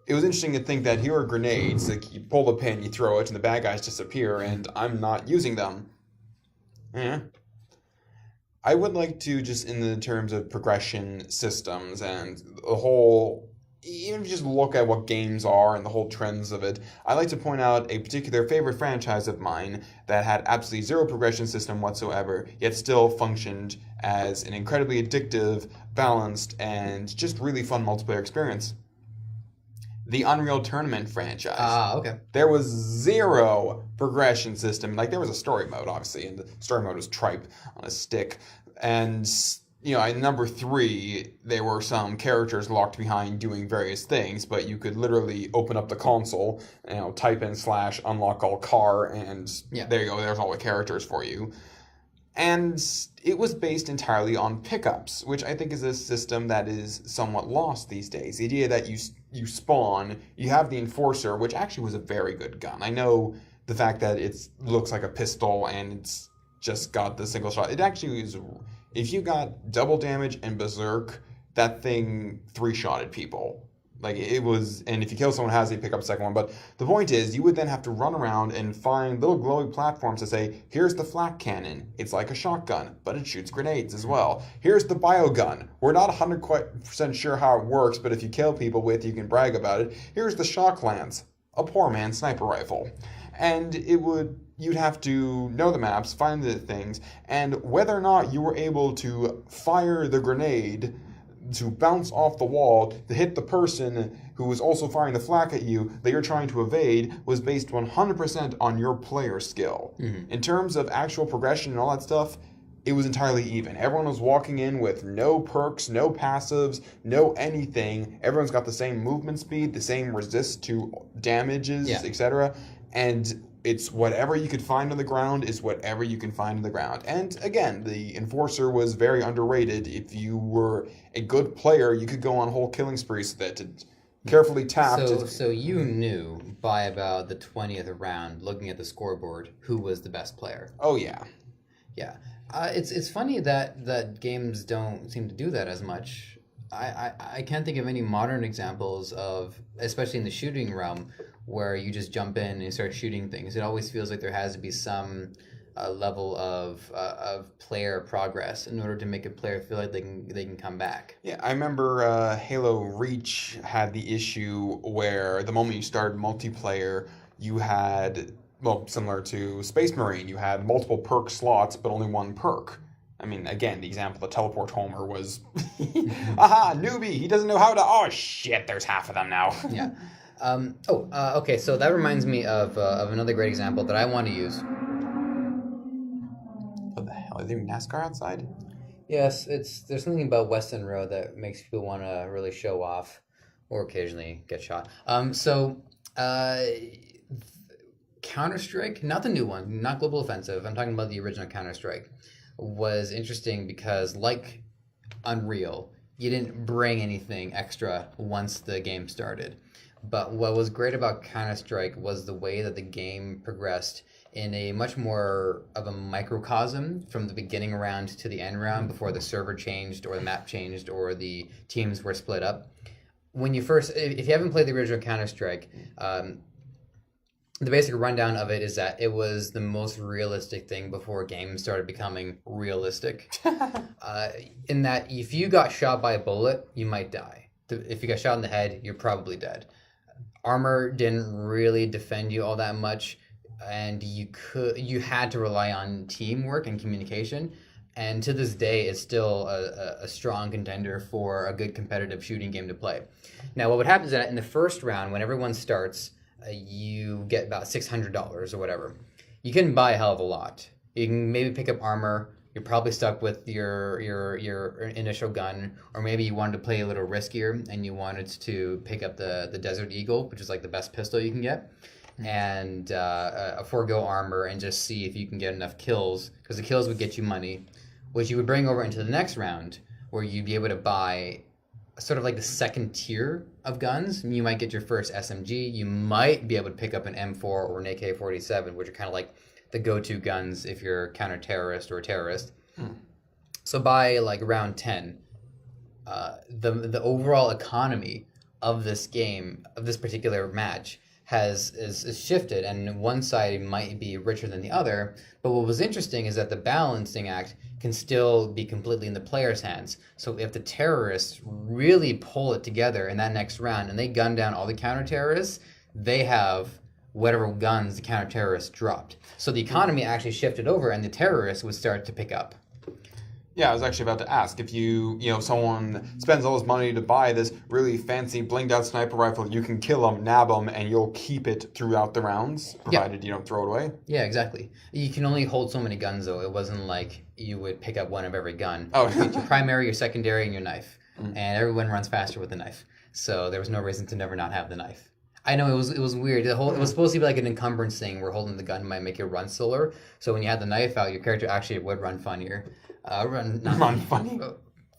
interesting to think that here are grenades. Like, you pull the pin, you throw it, and the bad guys disappear, and I'm not using them. Yeah. I would like to, just in the terms of progression systems and the whole, even if you just look at what games are and the whole trends of it, I'd like to point out a particular favorite franchise of mine that had absolutely zero progression system whatsoever, yet still functioned as an incredibly addictive, balanced, and just really fun multiplayer experience. The Unreal Tournament franchise. Okay. There was zero progression system. Like, there was a story mode, obviously, and the story mode was tripe on a stick. And, you know, in number 3, there were some characters locked behind doing various things, but you could literally open up the console, you know, type in / unlock all car, and there you go, there's all the characters for you. And it was based entirely on pickups, which I think is a system that is somewhat lost these days. The idea that you spawn, you have the Enforcer, which actually was a very good gun. I know the fact that it looks like a pistol and it's just got the single shot. It actually is, if you got double damage and berserk, that thing 3-shotted people. Like, it was, and if you kill someone, has to pick up the second one. But the point is, you would then have to run around and find little glowy platforms to say, here's the flak cannon. It's like a shotgun, but it shoots grenades as well. Here's the biogun. We're not 100% sure how it works, but if you kill people with, you can brag about it. Here's the shock lance, a poor man's sniper rifle. And you'd have to know the maps, find the things, and whether or not you were able to fire the grenade to bounce off the wall to hit the person who was also firing the flak at you that you're trying to evade was based 100% on your player skill. In terms of actual progression and all that stuff, it was entirely even. Everyone was walking in with no perks, no passives, no anything. Everyone's got the same movement speed, the same resist to damages, etc. And it's whatever you could find on the ground is whatever you can find on the ground. And again, the Enforcer was very underrated. If you were a good player, you could go on whole killing sprees with it to carefully tap. So you knew by about the 20th round, looking at the scoreboard, who was the best player. Oh, yeah. Yeah. It's funny that games don't seem to do that as much. I can't think of any modern examples of, especially in the shooting realm, where you just jump in and start shooting things. It always feels like there has to be some level of player progress in order to make a player feel like they can come back. Yeah, I remember Halo Reach had the issue where the moment you started multiplayer, you had, well, similar to Space Marine, you had multiple perk slots, but only one perk. I mean, again, the example, the teleport homer was, aha, newbie, he doesn't know how to, oh shit, there's half of them now. Yeah. Okay, so that reminds me of another great example that I want to use. What the hell, is there NASCAR outside? Yes, there's something about Weston Road that makes people want to really show off, or occasionally get shot. Counter-Strike, not the new one, not Global Offensive, I'm talking about the original Counter-Strike, was interesting because, like Unreal, you didn't bring anything extra once the game started. But what was great about Counter-Strike was the way that the game progressed in a much more of a microcosm from the beginning round to the end round before the server changed or the map changed or the teams were split up. When you first, if you haven't played the original Counter-Strike, the basic rundown of it is that it was the most realistic thing before games started becoming realistic. In that if you got shot by a bullet, you might die. If you got shot in the head, you're probably dead. Armor didn't really defend you all that much, and you had to rely on teamwork and communication. And to this day, it's still a strong contender for a good competitive shooting game to play. Now, what would happen is that in the first round, when everyone starts, you get about $600 or whatever. You can buy a hell of a lot. You can maybe pick up armor. You're probably stuck with your initial gun, or maybe you wanted to play a little riskier and you wanted to pick up the Desert Eagle, which is like the best pistol you can get, and forego armor and just see if you can get enough kills, because the kills would get you money, which you would bring over into the next round, where you'd be able to buy sort of like the second tier of guns. You might get your first SMG. You might be able to pick up an M4 or an AK-47, which are kind of like the go-to guns if you're a counter-terrorist or a terrorist. So by like round 10, the overall economy of this game, of this particular match, is shifted, and one side might be richer than the other. But what was interesting is that the balancing act can still be completely in the player's hands. So if the terrorists really pull it together in that next round and they gun down all the counter-terrorists, they have whatever guns the counter-terrorists dropped. So the economy actually shifted over and the terrorists would start to pick up. Yeah, I was actually about to ask, if someone spends all this money to buy this really fancy blinged out sniper rifle, you can kill them, nab them, and you'll keep it throughout the rounds, provided you don't throw it away. Yeah, exactly. You can only hold so many guns, though. It wasn't like you would pick up one of every gun. Oh. You get your primary, your secondary, and your knife. And everyone runs faster with the knife. So there was no reason to never not have the knife. I know it was weird. It was supposed to be like an encumbrance thing where holding the gun might make you run slower. So when you had the knife out, your character actually would run funnier. Run funny?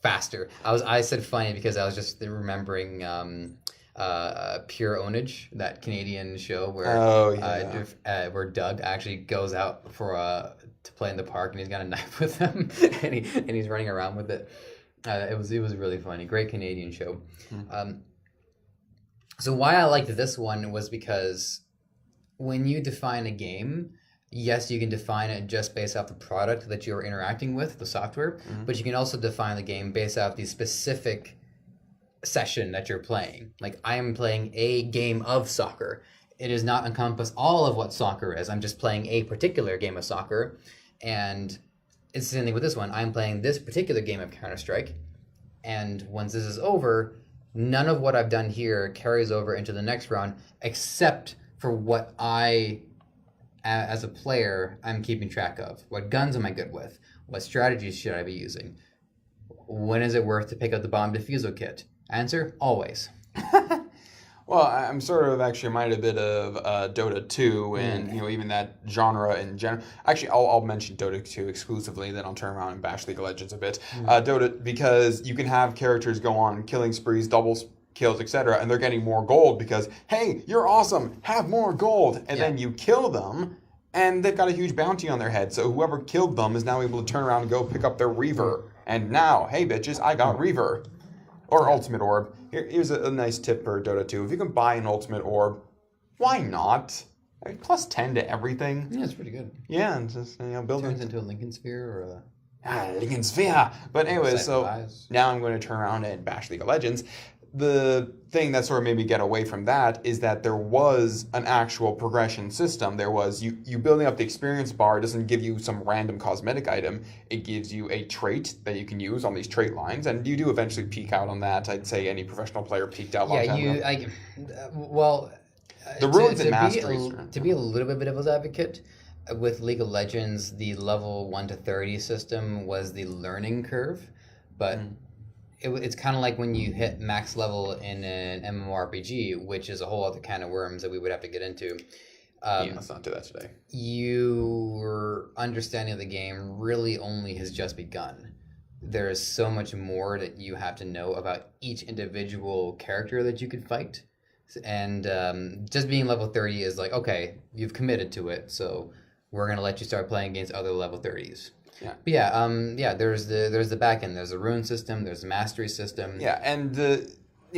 Faster. I said funny because I was just remembering Pure Ownage, that Canadian show where where Doug actually goes out to play in the park and he's got a knife with him and he's running around with it. It was really funny. Great Canadian show. So why I liked this one was because when you define a game, yes, you can define it just based off the product that you're interacting with, the software, but you can also define the game based off the specific session that you're playing. Like, I am playing a game of soccer. It does not encompass all of what soccer is. I'm just playing a particular game of soccer. And it's the same thing with this one. I'm playing this particular game of Counter-Strike. And once this is over, none of what I've done here carries over into the next round, except for what I, as a player, I'm keeping track of. What guns am I good with? What strategies should I be using? When is it worth to pick up the bomb defusal kit? Answer, always. Well, I'm sort of actually reminded a bit of Dota 2 and even that genre in general. Actually, I'll mention Dota 2 exclusively, then I'll turn around and bash League of Legends a bit. Dota, because you can have characters go on killing sprees, double kills, etc., and they're getting more gold because, hey, you're awesome, have more gold, and then you kill them, and they've got a huge bounty on their head. So whoever killed them is now able to turn around and go pick up their Reaver. And now, hey bitches, I got Reaver. Or Ultimate Orb. Here's a nice tip for Dota 2. If you can buy an Ultimate Orb, why not? I mean, plus 10 to everything. Yeah, it's pretty good. Yeah, and just build Turns into a Lincoln Sphere or a... Lincoln Sphere! But anyway, so now I'm going to turn around and bash League of Legends. The thing that sort of made me get away from that is that there was an actual progression system. There was, you building up the experience bar doesn't give you some random cosmetic item. It gives you a trait that you can use on these trait lines, and you do eventually peak out on that. I'd say any professional player peaked out a long time ago. The ruins and masteries. To be a little bit of a devil's advocate, with League of Legends, the level 1 to 30 system was the learning curve, but... It's kind of like when you hit max level in an MMORPG, which is a whole other can of worms that we would have to get into. Let's not do that today. Your understanding of the game really only has just begun. There is so much more that you have to know about each individual character that you could fight And just being level 30 is like, okay, you've committed to it, so we're gonna let you start playing against other level 30s. Yeah. But yeah. There's the back end. There's a rune system. There's a mastery system. Yeah, and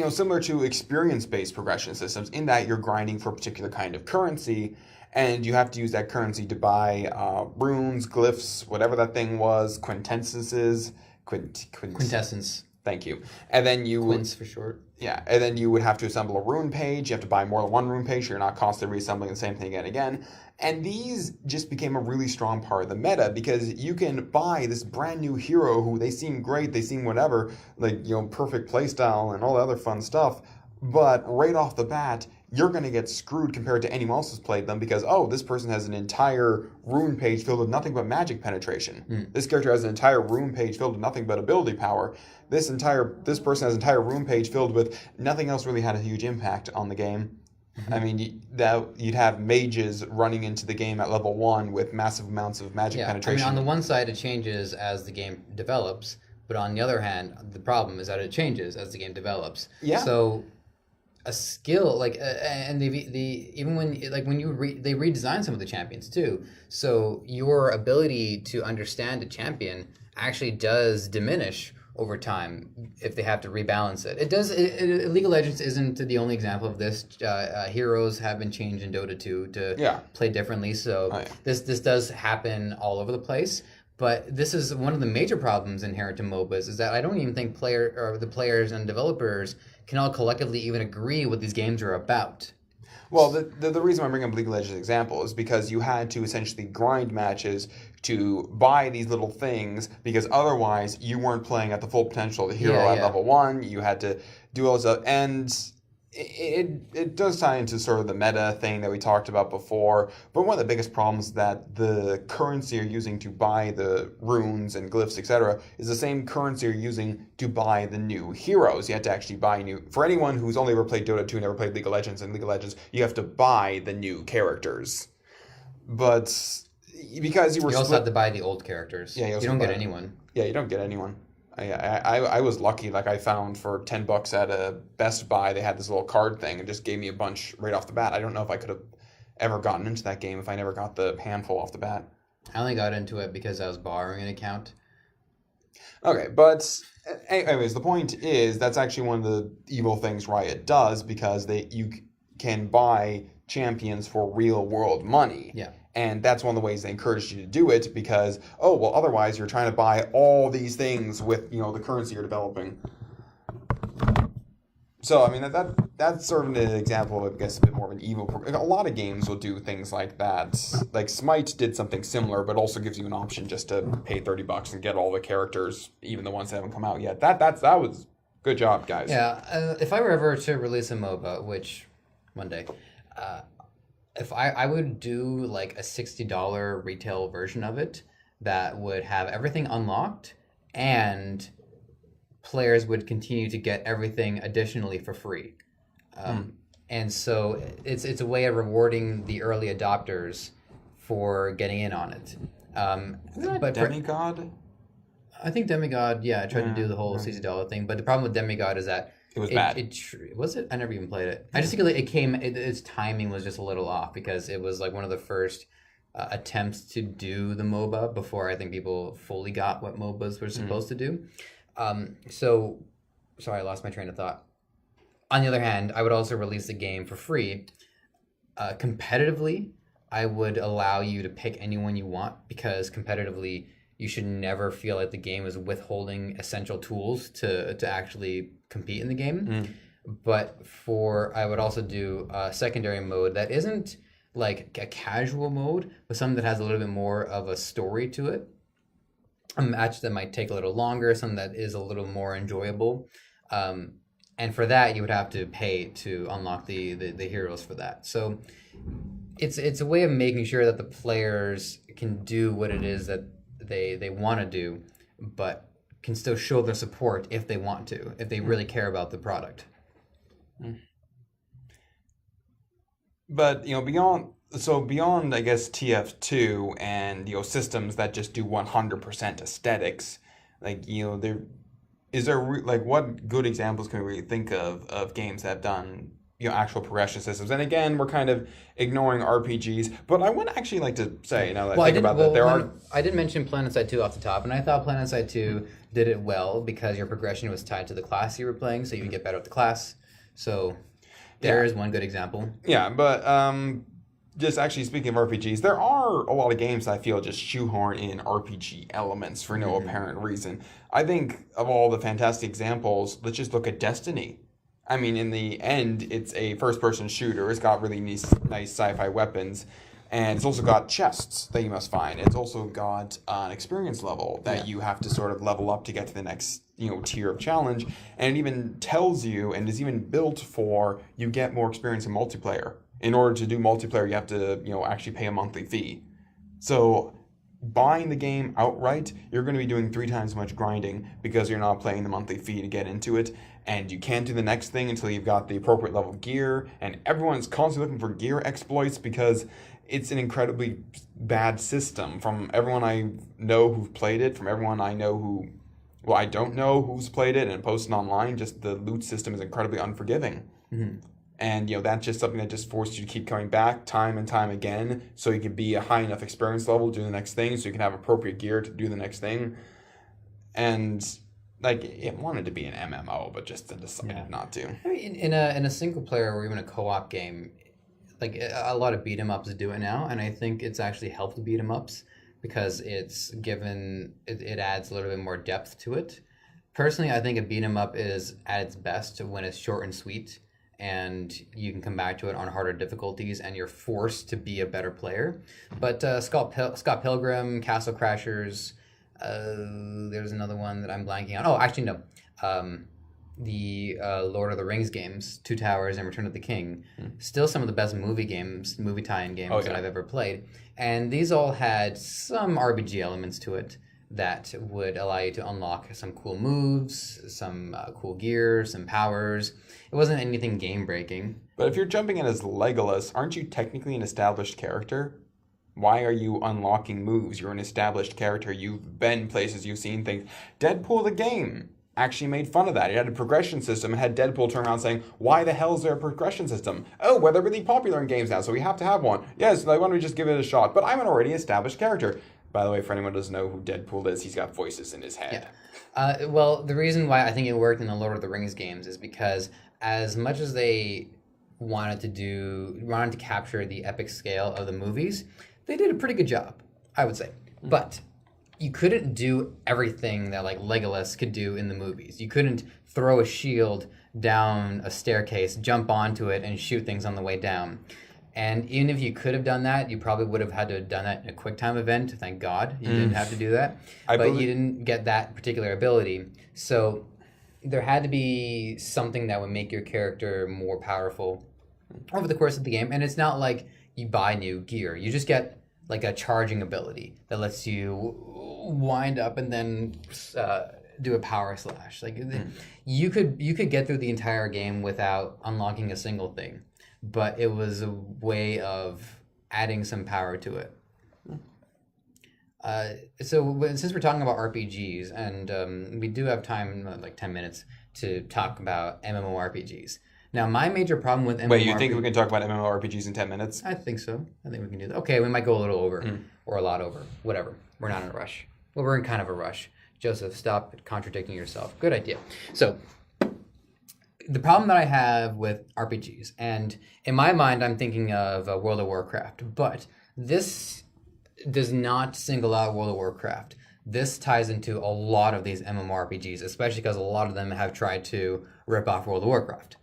similar to experience-based progression systems, in that you're grinding for a particular kind of currency, and you have to use that currency to buy runes, glyphs, whatever that thing was, quintessences, Quintessence. Thank you. And then you Quints for short. Yeah, and then you would have to assemble a rune page. You have to buy more than one rune page, so you're not constantly reassembling the same thing again and again. And these just became a really strong part of the meta because you can buy this brand new hero who they seem great, they seem whatever, like, perfect playstyle and all the other fun stuff. But right off the bat, you're going to get screwed compared to anyone else who's played them because, this person has an entire rune page filled with nothing but magic penetration. This character has an entire rune page filled with nothing but ability power. This person has an entire rune page filled with nothing else really had a huge impact on the game. I mean, you'd have mages running into the game at level 1 with massive amounts of magic penetration. I mean, on the one side, it changes as the game develops, but on the other hand, the problem is that it changes as the game develops. Yeah. So a skill and they even when they redesign some of the champions too, so your ability to understand a champion actually does diminish over time if they have to rebalance it. It does. League of Legends isn't the only example of this. Heroes have been changed in Dota 2 to play differently, so this does happen all over the place. But this is one of the major problems inherent to MOBAs is that I don't even think the players and developers can all collectively even agree what these games are about. Well, the reason I'm bringing up League of Legends example is because you had to essentially grind matches to buy these little things because otherwise you weren't playing at the full potential of the hero at level 1. You had to do all this stuff, and it does tie into sort of the meta thing that we talked about before. But one of the biggest problems is that the currency you're using to buy the runes and glyphs, etc., is the same currency you're using to buy the new heroes. You have to actually buy new. For anyone who's only ever played Dota 2, never played League of Legends, and League of Legends, you have to buy the new characters. But because you also have to buy the old characters. Yeah, you don't get anyone. Yeah, you don't get anyone. I was lucky. Like, I found for $10 at a Best Buy, they had this little card thing and just gave me a bunch right off the bat. I don't know if I could have ever gotten into that game if I never got the handful off the bat. I only got into it because I was borrowing an account. Okay, but anyways, the point is that's actually one of the evil things Riot does because you can buy champions for real world money. Yeah. And that's one of the ways they encourage you to do it because, otherwise you're trying to buy all these things with, the currency you're developing. So, I mean, that's sort of an example of, I guess, a bit more of an evil. A lot of games will do things like that. Like, Smite did something similar, but also gives you an option just to pay $30 and get all the characters, even the ones that haven't come out yet. That was good job, guys. Yeah, if I were ever to release a MOBA, which one day... if I would do like a $60 retail version of it that would have everything unlocked and players would continue to get everything additionally for free. And so it's a way of rewarding the early adopters for getting in on it. But Demigod? I think Demigod, I tried to do the whole $60 thing, but the problem with Demigod is that it was bad. Was it? I never even played it. I just think its timing was just a little off because it was like one of the first attempts to do the MOBA before I think people fully got what MOBAs were supposed to do. So, sorry, I lost my train of thought. On the other hand, I would also release the game for free. Competitively, I would allow you to pick anyone you want because competitively, you should never feel like the game is withholding essential tools to actually compete in the game. But I would also do a secondary mode that isn't like a casual mode, but something that has a little bit more of a story to it. A match that might take a little longer, something that is a little more enjoyable. And for that, you would have to pay to unlock the heroes for that. So it's a way of making sure that the players can do what it is that they want to do, but can still show their support if they want to, if they really care about the product. But beyond I guess TF2 and systems that just do 100% aesthetics, like what good examples can we really think of games that have done actual progression systems. And again, we're kind of ignoring RPGs, but I would actually like to say, now that I think about that, I did mention PlanetSide 2 off the top, and I thought PlanetSide 2 did it well because your progression was tied to the class you were playing, so you would get better at the class. So there is one good example. Yeah, but just actually speaking of RPGs, there are a lot of games I feel just shoehorn in RPG elements for no apparent reason. I think of all the fantastic examples, let's just look at Destiny. I mean, in the end, it's a first-person shooter. It's got really nice sci-fi weapons, and it's also got chests that you must find. It's also got an experience level that you have to sort of level up to get to the next, tier of challenge. And it even tells you, and is even built for, you get more experience in multiplayer. In order to do multiplayer, you have to, actually pay a monthly fee. So buying the game outright, you're going to be doing 3 times as much grinding because you're not paying the monthly fee to get into it. And you can't do the next thing until you've got the appropriate level of gear. And everyone's constantly looking for gear exploits because it's an incredibly bad system. From everyone I know who've played it, from everyone I know who, well, I don't know who's played it and posted online, just the loot system is incredibly unforgiving. Mm-hmm. And, that's just something that just forces you to keep coming back time and time again so you can be a high enough experience level to do the next thing, so you can have appropriate gear to do the next thing. And it wanted to be an MMO, but just decided not to. I mean, in a single player or even a co-op game, a lot of beat 'em ups do it now, and I think it's actually helped beat 'em ups because it's given it adds a little bit more depth to it. Personally, I think a beat 'em up is at its best when it's short and sweet, and you can come back to it on harder difficulties, and you're forced to be a better player. But Scott Pilgrim, Castle Crashers. There's another one that I'm blanking on. Oh, actually, no. The Lord of the Rings games, Two Towers and Return of the King, still some of the best movie tie-in games that I've ever played. And these all had some RPG elements to it that would allow you to unlock some cool moves, some cool gear, some powers. It wasn't anything game-breaking. But if you're jumping in as Legolas, aren't you technically an established character? Why are you unlocking moves? You're an established character. You've been places. You've seen things. Deadpool the game actually made fun of that. It had a progression system. It had Deadpool turn around saying, why the hell is there a progression system? Oh, well, they're really popular in games now, so we have to have one. Yes, why don't we just give it a shot? But I'm an already established character. By the way, for anyone who doesn't know who Deadpool is, he's got voices in his head. Yeah. Well, the reason why I think it worked in the Lord of the Rings games is because as much as they wanted to capture the epic scale of the movies, they did a pretty good job, I would say. But you couldn't do everything that Legolas could do in the movies. You couldn't throw a shield down a staircase, jump onto it, and shoot things on the way down. And even if you could have done that, you probably would have had to have done that in a QuickTime event. Thank God you didn't have to do that. But you didn't get that particular ability. So there had to be something that would make your character more powerful over the course of the game. And it's not like you buy new gear. You just get a charging ability that lets you wind up and then do a power slash. You could get through the entire game without unlocking a single thing. But it was a way of adding some power to it. So since we're talking about RPGs, and we do have time, 10 minutes, to talk about MMORPGs. Now, my major problem with MMORPGs... Wait, you think we can talk about MMORPGs in 10 minutes? I think so. I think we can do that. Okay, we might go a little over, or a lot over. Whatever. We're not in a rush. Well, we're in kind of a rush. Joseph, stop contradicting yourself. Good idea. So... the problem that I have with RPGs, and in my mind, I'm thinking of World of Warcraft, but this does not single out World of Warcraft. This ties into a lot of these MMORPGs, especially because a lot of them have tried to rip off World of Warcraft.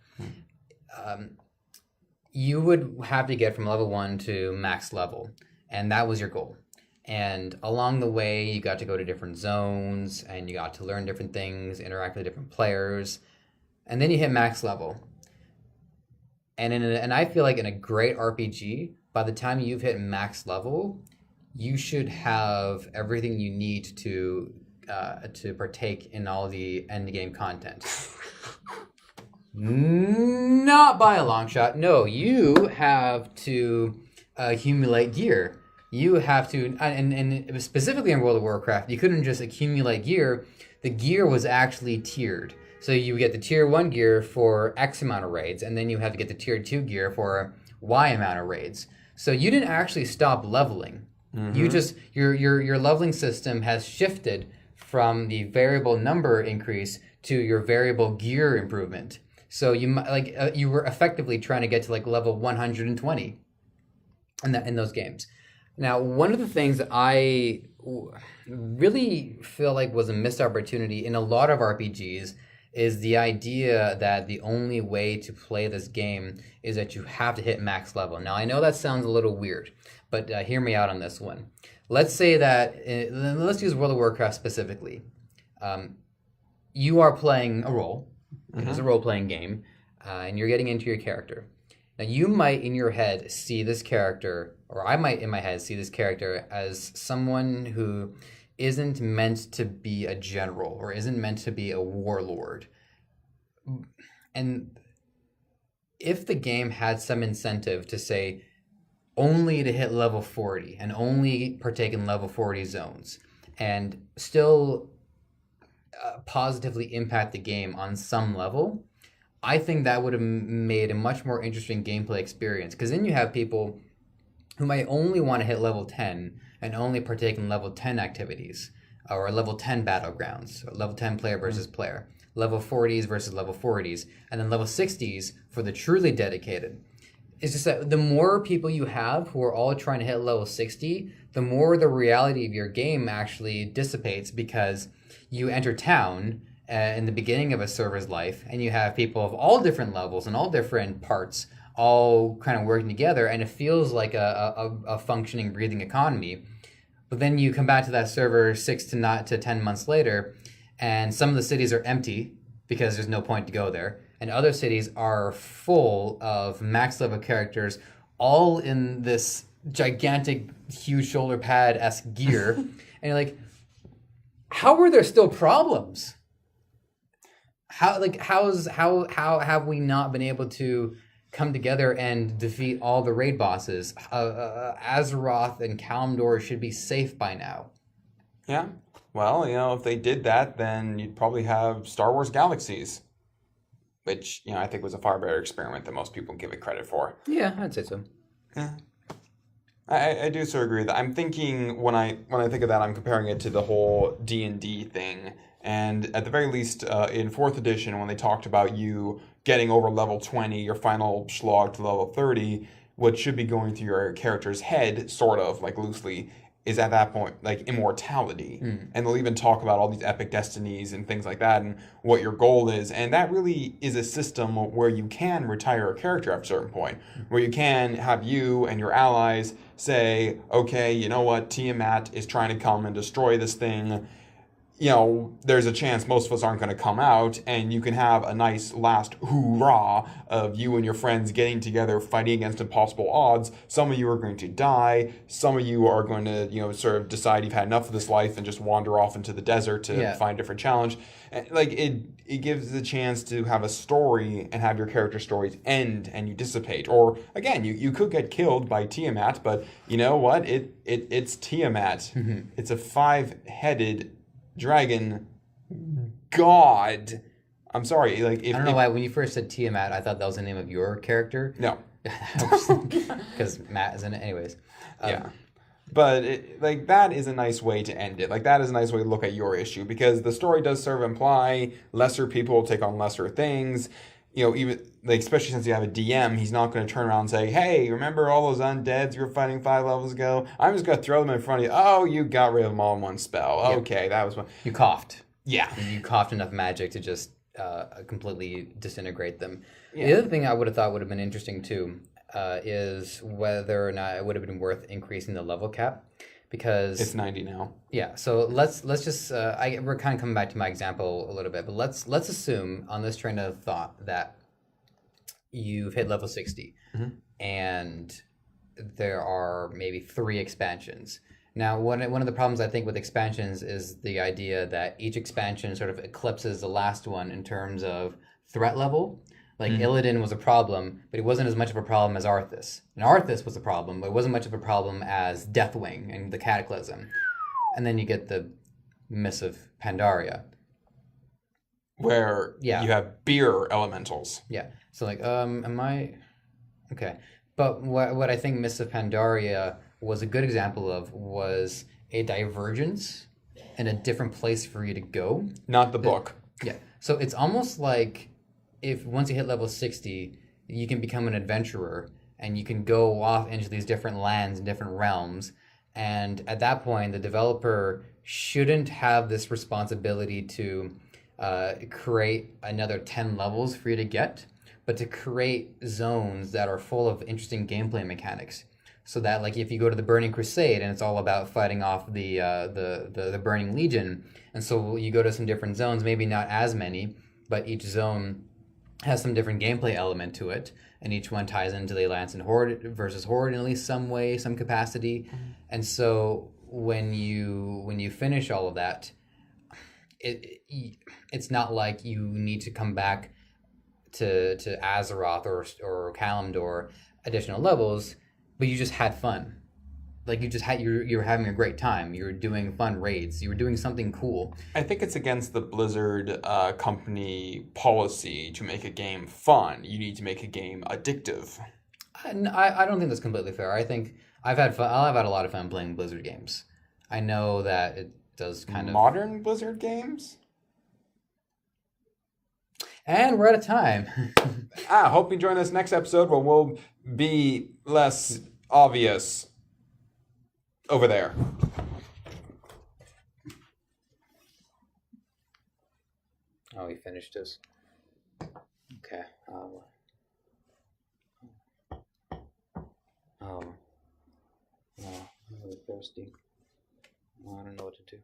You would have to get from level 1 to max level, and that was your goal. And along the way, you got to go to different zones, and you got to learn different things, interact with different players. And then you hit max level. And I feel like in a great RPG, by the time you've hit max level, you should have everything you need to partake in all the end game content. Not by a long shot. No, you have to accumulate gear. You have to, and specifically in World of Warcraft, you couldn't just accumulate gear. The gear was actually tiered. So you get the tier 1 gear for X amount of raids, and then you have to get the tier 2 gear for Y amount of raids. So you didn't actually stop leveling. You just your leveling system has shifted from the variable number increase to your variable gear improvement. So you were effectively trying to get to like level 120 in those games. Now, one of the things that I really feel like was a missed opportunity in a lot of RPGs is the idea that the only way to play this game is that you have to hit max level. Now, I know that sounds a little weird, but hear me out on this one. Let's say that, let's use World of Warcraft specifically. You are playing a role. It's a role-playing game, and you're getting into your character. Now, you might, in your head, see this character, or I might, in my head, see this character as someone who isn't meant to be a general or isn't meant to be a warlord. And if the game had some incentive to say only to hit level 40 and only partake in level 40 zones and still positively impact the game on some level, I think that would have made a much more interesting gameplay experience, because then you have people who might only want to hit level 10 and only partake in level 10 activities, or level 10 battlegrounds, or level 10 player versus player, level 40s versus level 40s, and then level 60s for the truly dedicated. It's just that the more people you have who are all trying to hit level 60, the more the reality of your game actually dissipates, because you enter town in the beginning of a server's life, and you have people of all different levels and all different parts all kind of working together, and it feels like a functioning, breathing economy. But then you come back to that server 6 to 10 months later, and some of the cities are empty because there's no point to go there, and other cities are full of max level characters, all in this gigantic, huge shoulder pad-esque gear, and you're like, how are there still problems? How have we not been able to come together and defeat all the raid bosses? Azeroth and Kalimdor should be safe by now. Yeah. Well, if they did that, then you'd probably have Star Wars Galaxies, which, I think was a far better experiment than most people give it credit for. Yeah, I'd say so. Yeah. I do sort of agree with that. I'm thinking, when I think of that, I'm comparing it to the whole D&D thing. And at the very least, in 4th edition, when they talked about you getting over level 20, your final slog to level 30, what should be going through your character's head, sort of, like loosely, is at that point, like, immortality. And they'll even talk about all these epic destinies and things like that, and what your goal is. And that really is a system where you can retire a character at a certain point, where you can have you and your allies say, okay, you know what, Tiamat is trying to come and destroy this thing. There's a chance most of us aren't going to come out, and you can have a nice last hoorah of you and your friends getting together, fighting against impossible odds. Some of you are going to die. Some of you are going to, sort of decide you've had enough of this life and just wander off into the desert to find a different challenge. Like, it gives the chance to have a story and have your character stories end and you dissipate. Or, again, you could get killed by Tiamat, but you know what? It's Tiamat. It's a 5-headed dragon god. I'm sorry, like, I don't know why when you first said Tiamat, I thought that was the name of your character. No. Because Matt is in it. Anyways. Yeah. But that is a nice way to end it. Like, that is a nice way to look at your issue, because the story does sort of imply lesser people take on lesser things. Even, like, especially since you have a DM, he's not going to turn around and say, hey, remember all those undeads you were fighting 5 levels ago? I'm just going to throw them in front of you. Oh, you got rid of them all in one spell. Yep. Okay, that was one. You coughed. Yeah. You coughed enough magic to just completely disintegrate them. Yeah. The other thing I would have thought would have been interesting, too, is whether or not it would have been worth increasing the level cap. Because it's 90 now. Yeah, so let's just we're kind of coming back to my example a little bit, but let's assume on this train of thought that you've hit level 60 and there are maybe 3 expansions. Now, one of the problems I think with expansions is the idea that each expansion sort of eclipses the last one in terms of threat level. Like, Illidan was a problem, but it wasn't as much of a problem as Arthas. And Arthas was a problem, but it wasn't much of a problem as Deathwing and the Cataclysm. And then you get the Miss of Pandaria. where Yeah. you have beer elementals. Yeah. So like, am I okay? But what I think Mists of Pandaria was a good example of was a divergence and a different place for you to go. Not the book. Yeah. So it's almost like if once you hit level 60, you can become an adventurer and you can go off into these different lands and different realms. And at that point, the developer shouldn't have this responsibility to create another 10 levels for you to get, but to create zones that are full of interesting gameplay mechanics. So that, like, if you go to the Burning Crusade and it's all about fighting off the Burning Legion, and so you go to some different zones, maybe not as many, but each zone has some different gameplay element to it, and each one ties into the Lance and Horde versus Horde in at least some way, some capacity. And so when you finish all of that, it's not like you need to come back to Azeroth or Kalimdor additional levels, but you just had fun. Like you were having a great time. You were doing fun raids. You were doing something cool. I think it's against the Blizzard company policy to make a game fun. You need to make a game addictive. I don't think that's completely fair. I think I've had fun. I've had a lot of fun playing Blizzard games. I know that it does kind of modern Blizzard games. And we're out of time. Hope you join us next episode where we'll be less obvious over there. Oh, we finished this. Okay. I'm really thirsty. I don't know what to do.